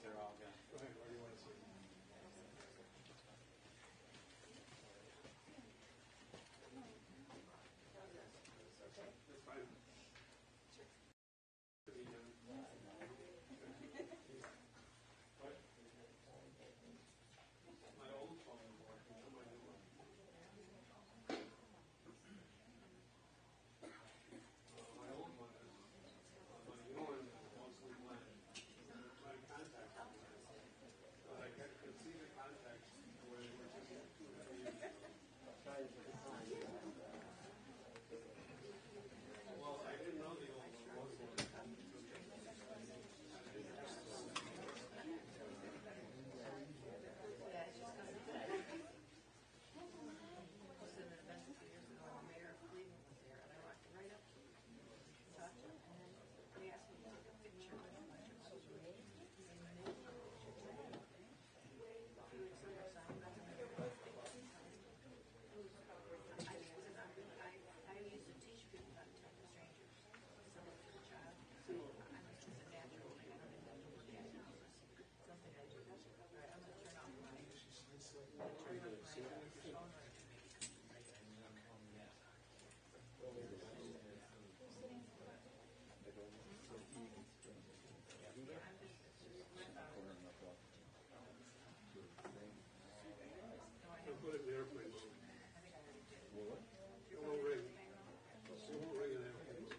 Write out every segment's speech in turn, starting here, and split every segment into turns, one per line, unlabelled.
they're all gone.
Go ahead, where do you want to see? That's fine. My old phone is working, my new one. My old one is, my new one is mostly blank. My contacts are blank. But I could see the contacts where they were just 2 years ago. Well, I didn't know the old one was one. I'll put it in airplane mode. It won't ring. It won't ring in airplane mode.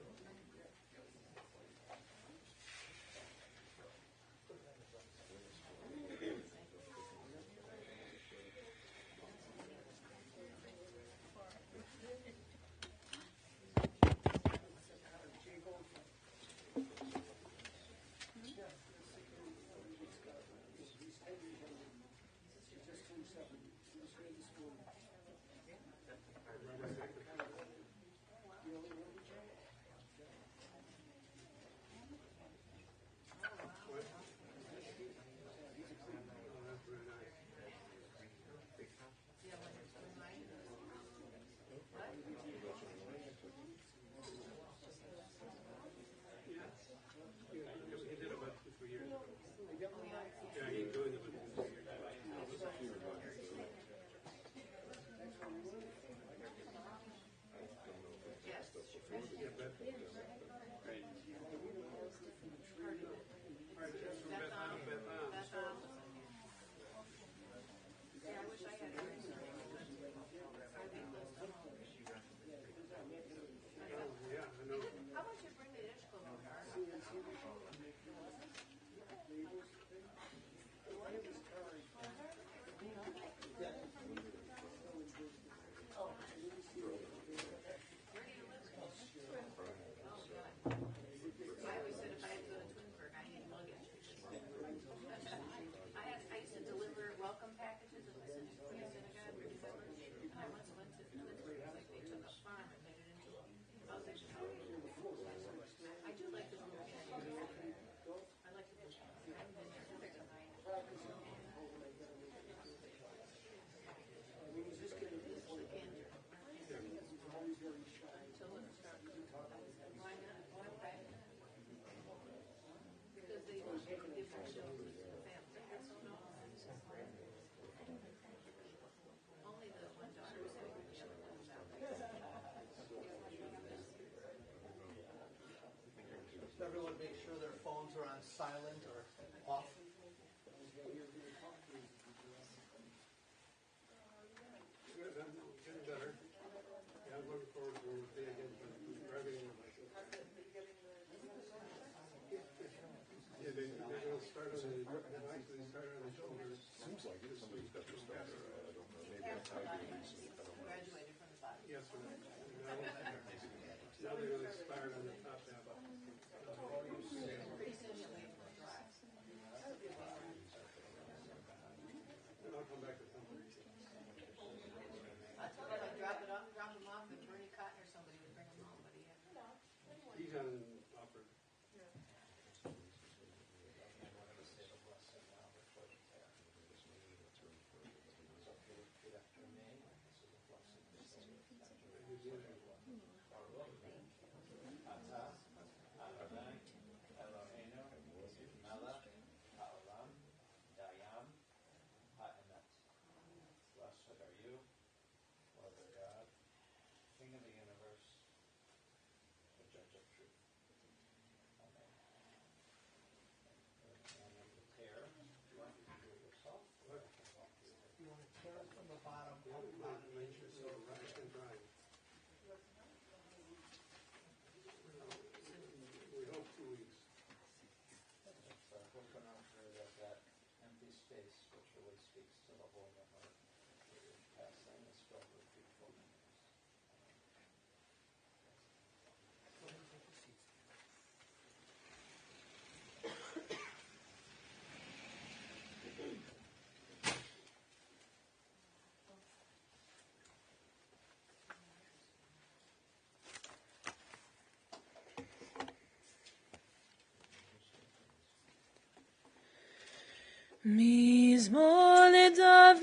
He did about 2-3 years ago. Yeah, he's doing it about 2-3 years ago. Yeah, but
Great.
just from Beth Am.
Yeah, I wish I had it.
Yeah, I know.
How about you bring the dish over? Where do you live? Oh, God. I always said if I had to go to Twinsburg, I need luggage. I used to deliver welcome packages at the synagogue, and I once went to Twinsburg. It's like they took a farm and made it into a housing. I do like the movie. I like the movie. I haven't been there since tonight. Until it starts. Why not? Why? Because they give their children to the family. Only the one daughter was having the other one
Does everyone make sure their phones are on silent or off?
Good, I'm getting better. Yeah, I'm looking forward to it again, but driving on myself. Yeah, they'll start on the shoulders.
Seems like it. Somebody's got this stuff there. I don't know. Maybe I'm typing recently. I don't know.
graduated from the bottom.
Yes, sir. Now they're going to start on the top half.
Pretty soon you'll be able to drive.
And I'll come back to something.
I told him I'd drop him off with Bernie Cotton or somebody would bring him home, but he hadn't.
He's on offer.
Eloheinu, melech haolam, מזמור לדוד,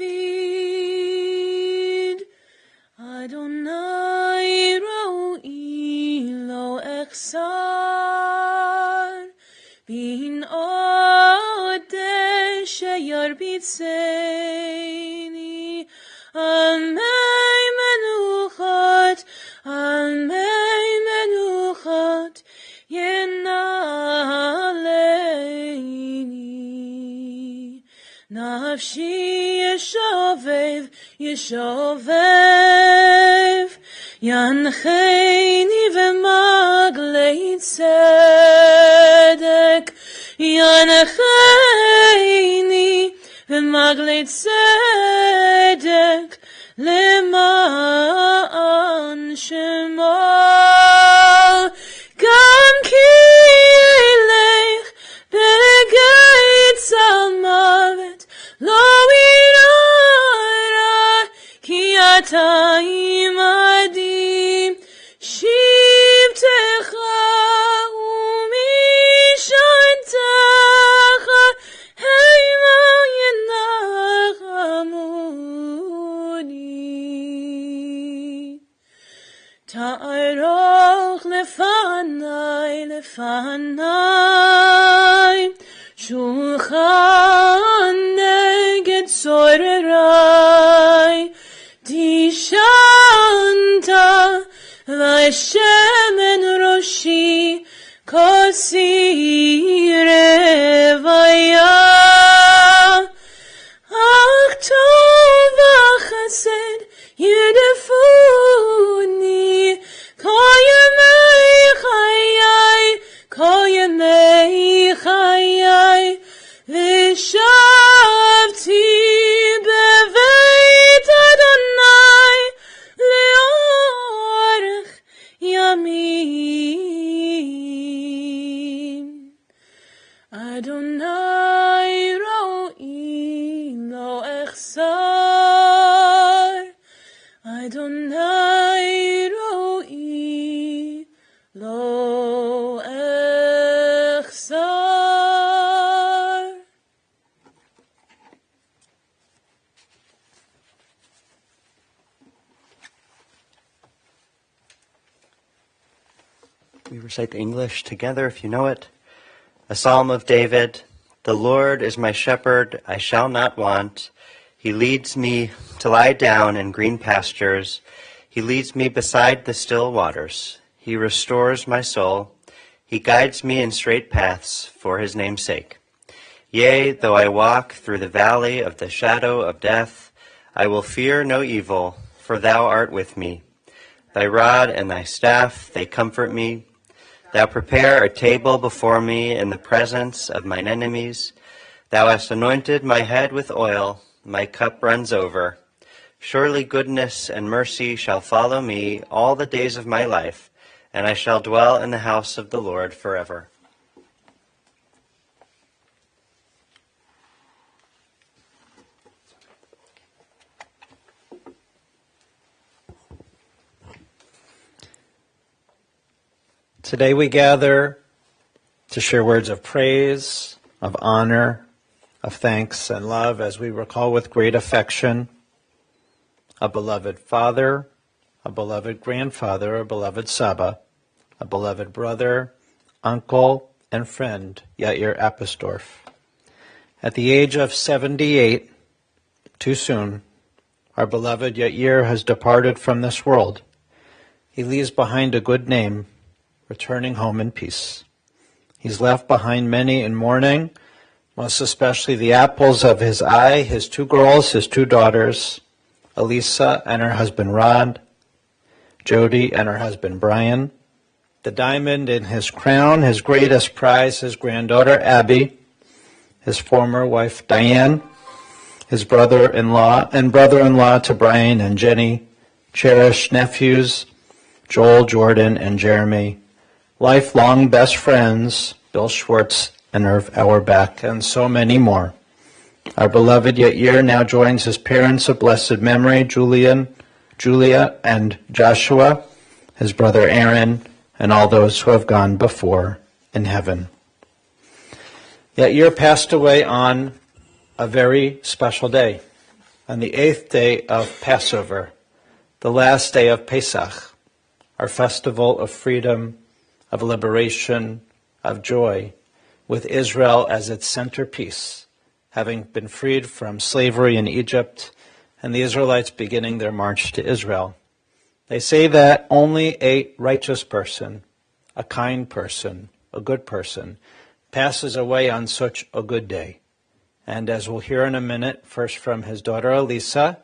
אדוני רואי לא אחסר, בנאות שירביצני, על מי מנוחות ינעלני. נפשי ישובב, ינחני במגלי צדק, ינחני במגלי צדק, למען שמו. גם כי אלך ברגעי צמוות, לא ירא, כי אתה עמדי, שבטך ומשענתך המה ינחמוני. תערוך לפני שולחן נגד צורריי, תשענת ושמן ראשי כוסי רוויה. אך טוב וחסד ירדפוני כל ימי חיי, ושבתי בבית אדוני לאורך ימים. אדוני רואי לא אחסר, אדוני רואי לא אחסר.
We recite the English together if you know it. A Psalm of David. The Lord is my shepherd, I shall not want. He leads me to lie down in green pastures. He leads me beside the still waters. He restores my soul. He guides me in straight paths for his name's sake. Yea, though I walk through the valley of the shadow of death, I will fear no evil, for thou art with me. Thy rod and thy staff, they comfort me. Thou prepare a table before me in the presence of mine enemies. Thou hast anointed my head with oil, my cup runs over. Surely goodness and mercy shall follow me all the days of my life, and I shall dwell in the house of the Lord forever.
Today we gather to share words of praise, of honor, of thanks and love as we recall with great affection a beloved father, a beloved grandfather, a beloved Saba, a beloved brother, uncle, and friend, Yair Apisdorf. At the age of 78, too soon, our beloved Yair has departed from this world. He leaves behind a good name, returning home in peace. He's left behind many in mourning, most especially the apples of his eye, his two girls, his two daughters, Elisa and her husband Rod, Jody and her husband Brian, the diamond in his crown, his greatest prize, his granddaughter Abby, his former wife Diane, his brother-in-law and brother-in-law to Brian and Jenny, cherished nephews Joel, Jordan, and Jeremy, lifelong best friends Bill Schwartz and Irv Auerbach, and so many more. Our beloved Yair now joins his parents of blessed memory, Julia and Joshua, his brother Aaron, and all those who have gone before in heaven. Yair passed away on a very special day. On the 8th day of Passover, the last day of Pesach, our festival of freedom, of liberation, of joy, with Israel as its centerpiece, having been freed from slavery in Egypt, and the Israelites beginning their march to Israel. They say that only a righteous person, a kind person, a good person, passes away on such a good day. And as we'll hear in a minute, first from his daughter Elisa,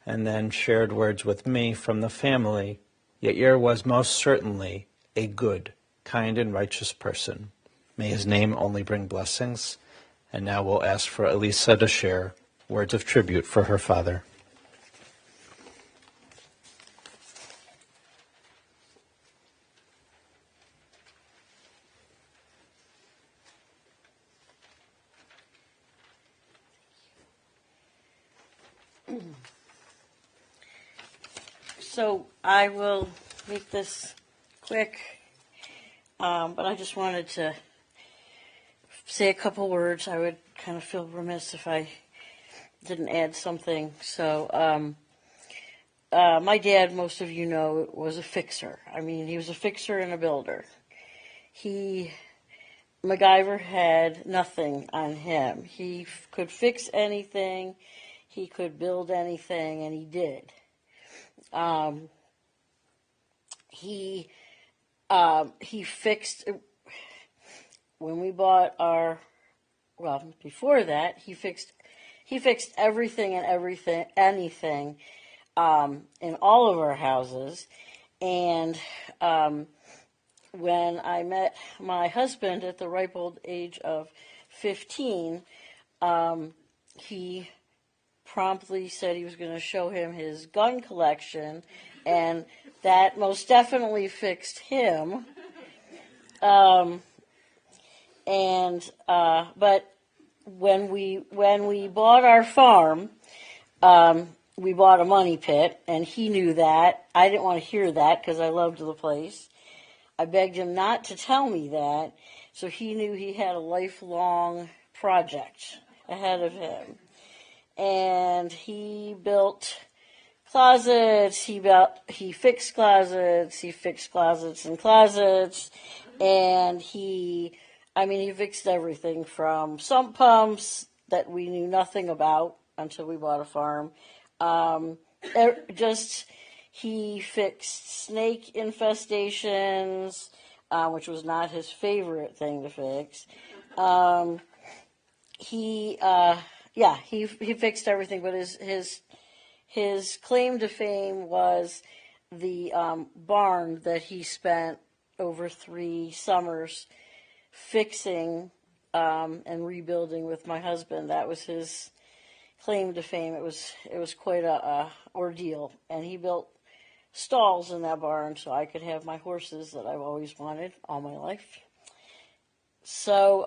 and then shared words with me from the family, Yair was most certainly a good, kind, and righteous person. May his name only bring blessings. And now we'll ask for Elisa to share words of tribute for her father.
So I will make this quick, but I just wanted to say a couple words. I would kind of feel remiss if I didn't add something. So my dad, most of you know, was a fixer. I mean, he was a fixer and a builder. MacGyver had nothing on him. He could fix anything, he could build anything, and he did. He fixed, when we bought before that, he fixed everything and anything, in all of our houses. And, when I met my husband at the ripe old age of 15, he promptly said he was going to show him his gun collection, and that most definitely fixed him. But when we bought our farm, we bought a money pit, and he knew that. I didn't want to hear that because I loved the place. I begged him not to tell me that, so he knew he had a lifelong project ahead of him. And he built closets, he fixed closets, and closets, and he fixed everything from sump pumps that we knew nothing about until we bought a farm. He fixed snake infestations, which was not his favorite thing to fix. He fixed everything, but his claim to fame was the barn that he spent over 3 summers fixing and rebuilding with my husband. That was his claim to fame. It was quite a ordeal, and he built stalls in that barn so I could have my horses that I've always wanted all my life. So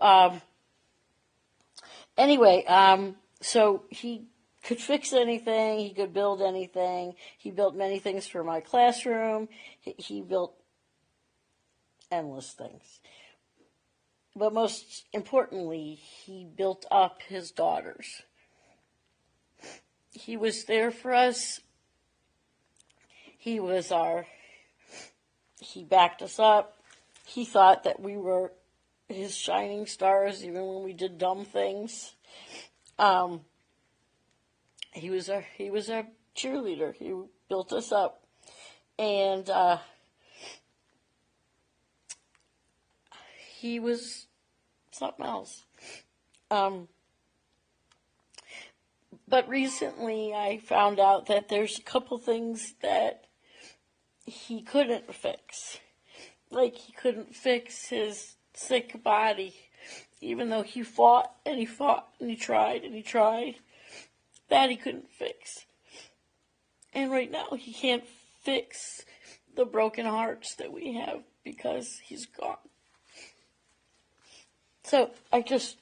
so he could fix anything, he could build anything. He built many things for my classroom. He built endless things. But most importantly, he built up his daughters. He was there for us. He backed us up. He thought that we were his shining stars even when we did dumb things. He was our cheerleader. He built us up. And he was something else. But recently I found out that there's a couple things that he couldn't fix. Like he couldn't fix his sick body, even though he fought and he fought and he tried and he tried. That he couldn't fix. And right now he can't fix the broken hearts that we have because he's gone. So I just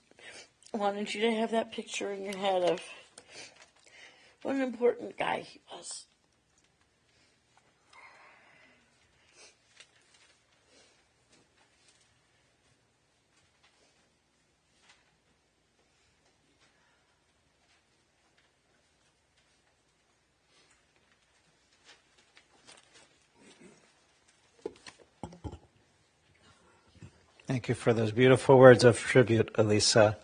wanted you to have that picture in your head of what an important guy he was.
Thank you for those beautiful words of tribute, Elisa.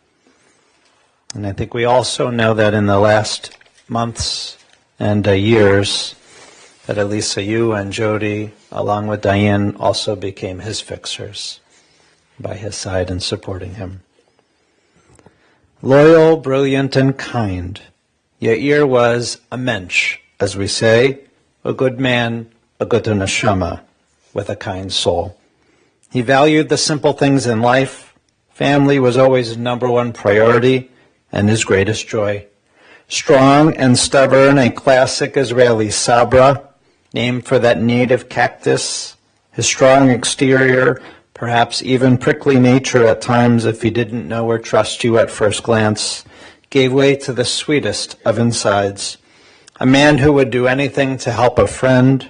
And I think we also know that in the last months and years that Elisa, you and Jody, along with Diane, also became his fixers by his side and supporting him. Loyal, brilliant, and kind, Yair was a mensch, as we say, a good man, a good neshama, with a kind soul. He valued the simple things in life. Family was always his number one priority and his greatest joy. Strong and stubborn, a classic Israeli sabra, named for that native cactus. His strong exterior, perhaps even prickly nature at times if he didn't know or trust you at first glance, gave way to the sweetest of insides. A man who would do anything to help a friend.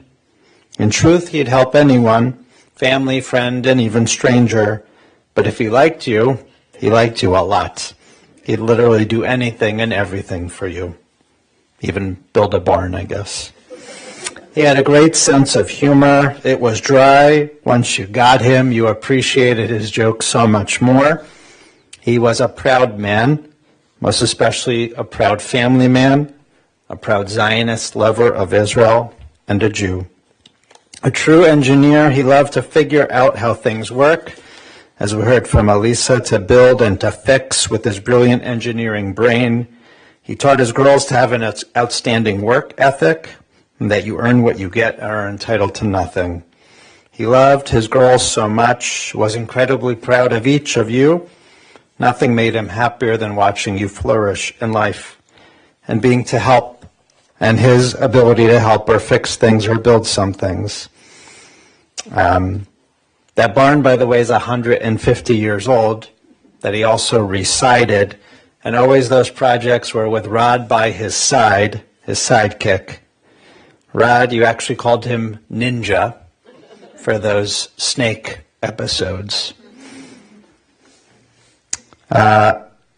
In truth, he'd help anyone, family, friend, and even stranger. But if he liked you a lot. He'd literally do anything and everything for you. Even build a barn, I guess. He had a great sense of humor. It was dry. Once you got him, you appreciated his jokes so much more. He was a proud man, most especially a proud family man, a proud Zionist lover of Israel, and a Jew. A true engineer, he loved to figure out how things work, as we heard from Elisa, to build and to fix with his brilliant engineering brain. He taught his girls to have an outstanding work ethic, and that you earn what you get and are entitled to nothing. He loved his girls so much, was incredibly proud of each of you. Nothing made him happier than watching you flourish in life and being to help, and his ability to help or fix things or build some things. That barn, by the way, is 150 years old, that he also recited, and always those projects were with Rod by his side, his sidekick. Rod, you actually called him Ninja for those snake episodes.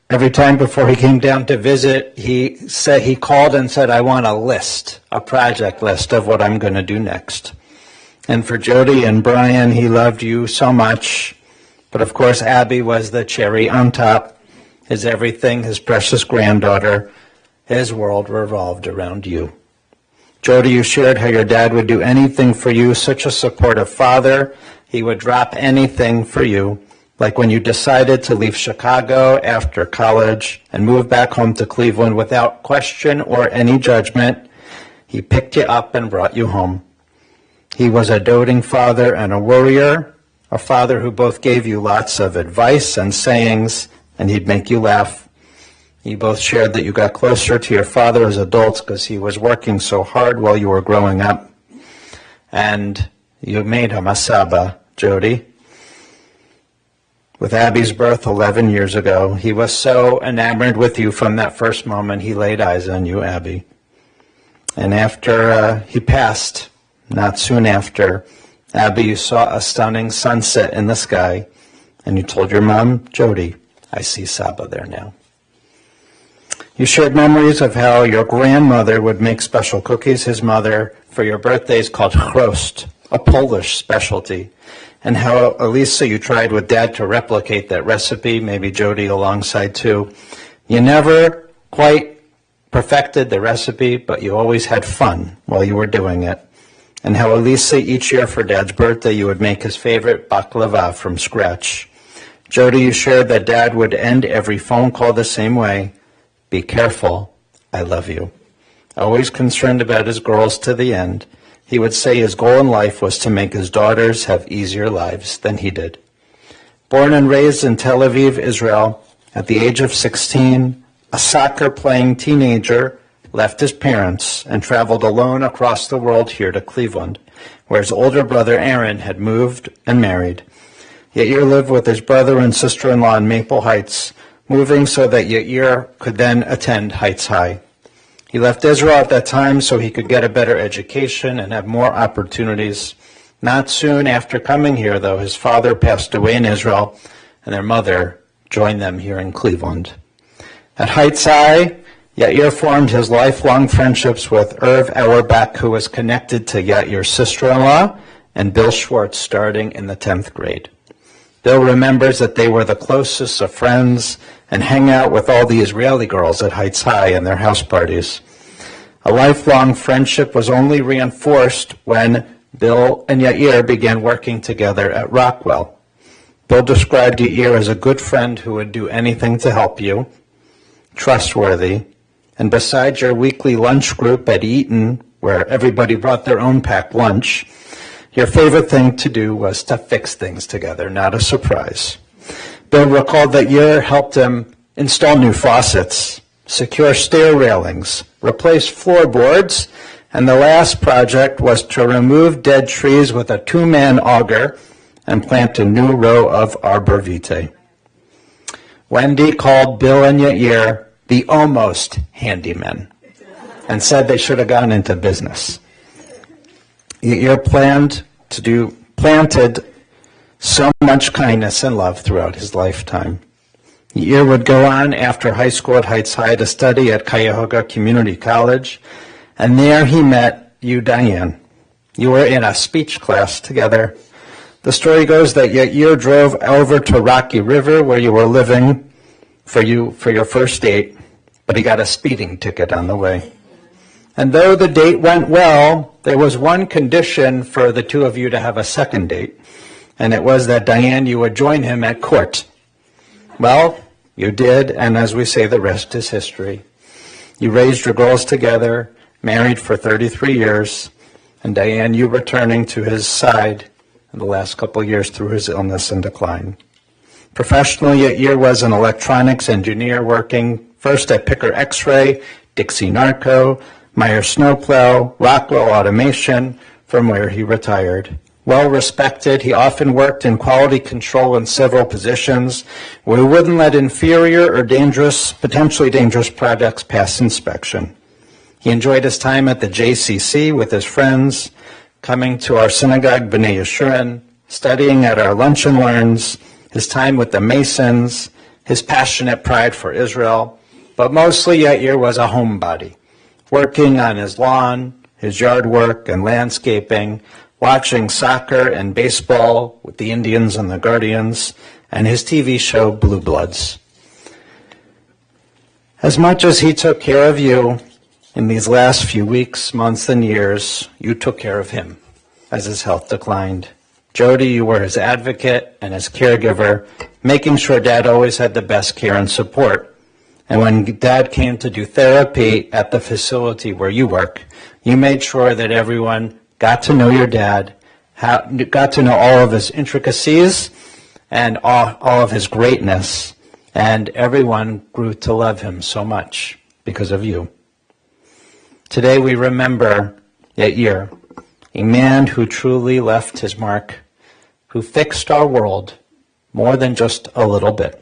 Every time before he came down to visit, he called and said, I want a list, a project list of what I'm going to do next. And for Jody and Brian, he loved you so much. But of course, Abby was the cherry on top, his everything, his precious granddaughter. His world revolved around you. Jody, you shared how your dad would do anything for you, such a supportive father. He would drop anything for you, like when you decided to leave Chicago after college and move back home to Cleveland without question or any judgment. He picked you up and brought you home. He was a doting father and a worrier, a father who both gave you lots of advice and sayings, and he'd make you laugh. You both shared that you got closer to your father as adults because he was working so hard while you were growing up. And you made him a Saba, Jody. With Abby's birth 11 years ago, he was so enamored with you from that first moment he laid eyes on you, Abby. And after he passed, not soon after, Abby, you saw a stunning sunset in the sky, and you told your mom, Jody, I see Saba there now. You shared memories of how your grandmother would make special cookies, his mother, for your birthdays called chrost, a Polish specialty, and how, Elisa, you tried with Dad to replicate that recipe, maybe Jody alongside too. You never quite perfected the recipe, but you always had fun while you were doing it. And how, Elisa, each year for Dad's birthday, you would make his favorite baklava from scratch. Jody, you shared that Dad would end every phone call the same way. Be careful, I love you. Always concerned about his girls to the end. He would say his goal in life was to make his daughters have easier lives than he did. Born and raised in Tel Aviv, Israel, at the age of 16, a soccer-playing teenager left his parents and traveled alone across the world here to Cleveland, where his older brother Aaron had moved and married. Yair lived with his brother and sister-in-law in Maple Heights, moving so that Yair could then attend Heights High. He left Israel at that time so he could get a better education and have more opportunities. Not soon after coming here, though, his father passed away in Israel, and their mother joined them here in Cleveland. At Heights High, Yair formed his lifelong friendships with Irv Auerbach, who was connected to Yair's sister-in-law, and Bill Schwartz starting in the 10th grade. Bill remembers that they were the closest of friends and hang out with all the Israeli girls at Heights High and their house parties. A lifelong friendship was only reinforced when Bill and Yair began working together at Rockwell. Bill described Yair as a good friend who would do anything to help you, trustworthy, and besides your weekly lunch group at Eaton, where everybody brought their own packed lunch, your favorite thing to do was to fix things together, not a surprise. Bill recalled that Yair helped him install new faucets, secure stair railings, replace floorboards, and the last project was to remove dead trees with a 2-man auger and plant a new row of arbor vitae. Wendy called Bill and Yair the almost handymen and said they should have gone into business. Yair planted so much kindness and love throughout his lifetime. Yair would go on after high school at Heights High to study at Cuyahoga Community College, and there he met you, Diane. You were in a speech class together. The story goes that Yair drove over to Rocky River, where you were living, for your first date, but he got a speeding ticket on the way. And though the date went well, there was one condition for the two of you to have a second date, and it was that, Diane, you would join him at court. Well, you did, and as we say, the rest is history. You raised your girls together, married for 33 years, and Diane, you returning to his side in the last couple of years through his illness and decline. Professionally, Yair was an electronics engineer working first at Picker X-Ray, Dixie Narco, Meyer Snowplow, Rockwell Automation, from where he retired. Well respected, he often worked in quality control in several positions where he wouldn't let inferior or potentially dangerous projects pass inspection. He enjoyed his time at the JCC with his friends, coming to our synagogue B'nai Yeshurun, studying at our lunch and learns, his time with the Masons, his passionate pride for Israel, but mostly Yair was a homebody, working on his lawn, his yard work and landscaping, watching soccer and baseball with the Indians and the Guardians, and his TV show Blue Bloods. As much as he took care of you in these last few weeks, months, and years, you took care of him as his health declined. Jody, you were his advocate and his caregiver, making sure Dad always had the best care and support. And when Dad came to do therapy at the facility where you work, you made sure that everyone got to know your dad, got to know all of his intricacies and all of his greatness, and everyone grew to love him so much because of you. Today we remember Yair, a man who truly left his mark, who fixed our world more than just a little bit.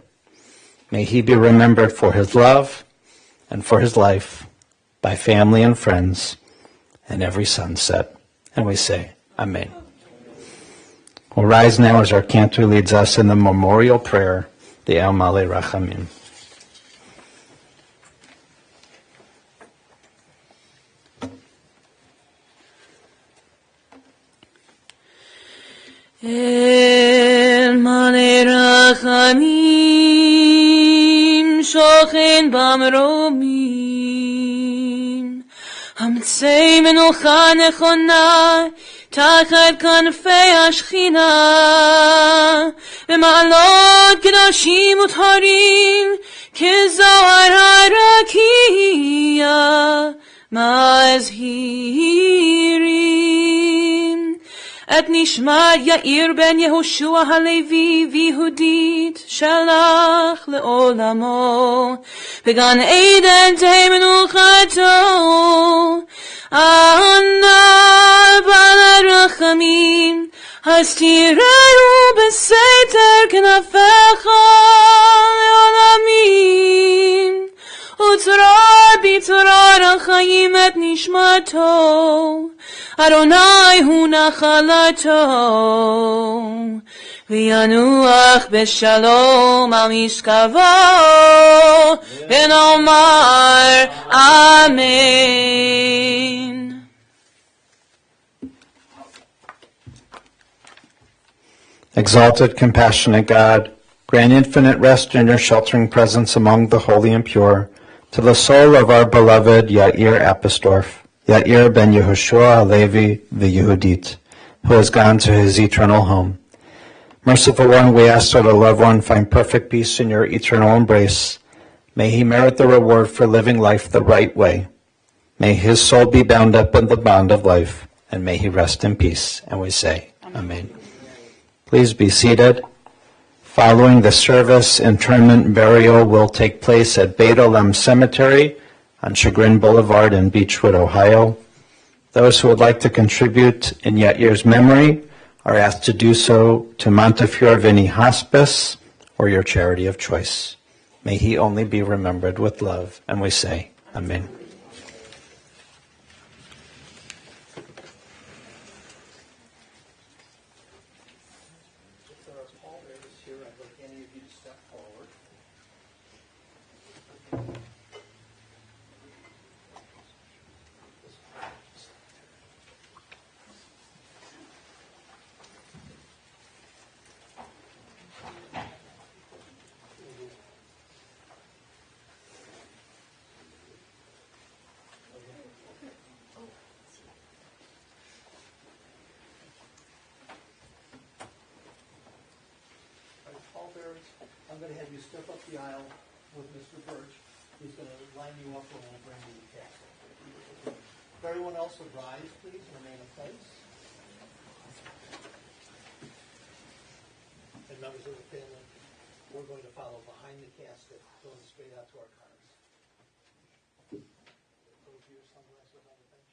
May he be remembered for his love and for his life by family and friends and every sunset. And we say, Amen. We'll rise now as our cantor leads us in the memorial prayer, the El Malei Rachamim.
El Malei Rachamim shochen bamromim Hamtzei menucha nechona tachat kanfei hashchina V'ma'alot kedoshim utharim kezohar harakiya ma'azhirim Et nishmat Yair ben Yehoshua Halevi v'Yehudit shalach le'olamo V'gan Eden tei menuchato Anna bala rachamim Hastireu b'seter knafecha le'olamim Utzrar b'tzrar achayim et nishmato Adonai hu nachalato V'yanuach b'shalom al mishkavo V'nomar Amen.
Exalted, compassionate God, grant infinite rest in your sheltering presence among the holy and pure, to the soul of our beloved Yair Apisdorf, Yair ben Yehoshua Halevi v'Yehudit, who has gone to his eternal home. Merciful One, we ask that a loved one find perfect peace in your eternal embrace. May he merit the reward for living life the right way. May his soul be bound up in the bond of life, and may he rest in peace. And we say, Amen. Please be seated. Following the service, interment and burial will take place at Beit Olam Cemetery on Chagrin Boulevard in Beechwood, Ohio. Those who would like to contribute in Yair's memory are asked to do so to Montefiore Vini Hospice or your charity of choice. May he only be remembered with love, and we say, Amen.
If there are pallbearers here, I'd like any of you to step forward. Pallbearers, I'm going to have you step up the aisle with Mr. Birch. He's going to line you up and we'll bring you the casket. If everyone else would rise, please, remain in place. And members of the family, we're going to follow behind the casket, going straight out to our cars. Those of you sunglasses on the bench.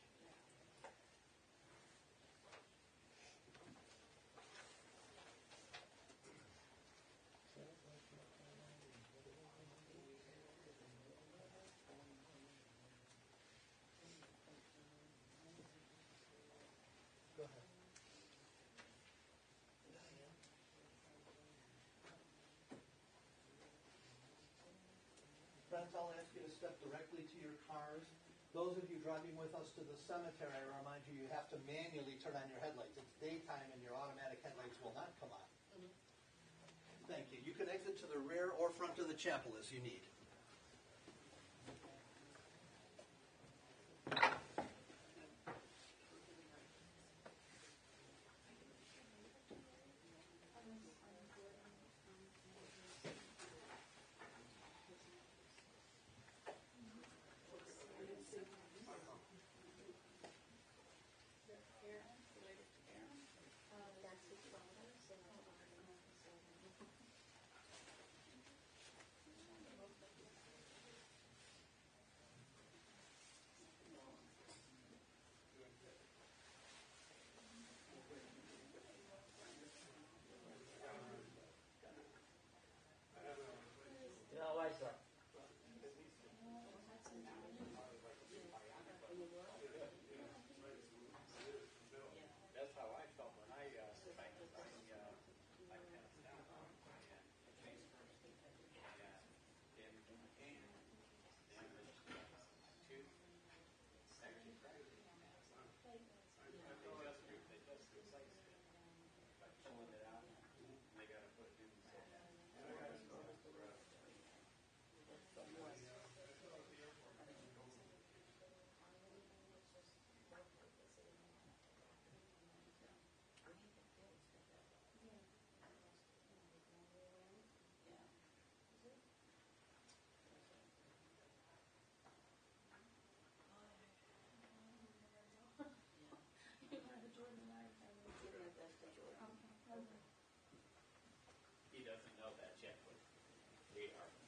Go ahead. Friends, I'll ask you to step directly to your cars. Those of you driving with us to the cemetery, I remind you, you have to manually turn on your headlights. It's daytime and your automatic headlights will not come on. Thank you. You can exit to the rear or front of the chapel as you need.
He doesn't know that yet, but we are.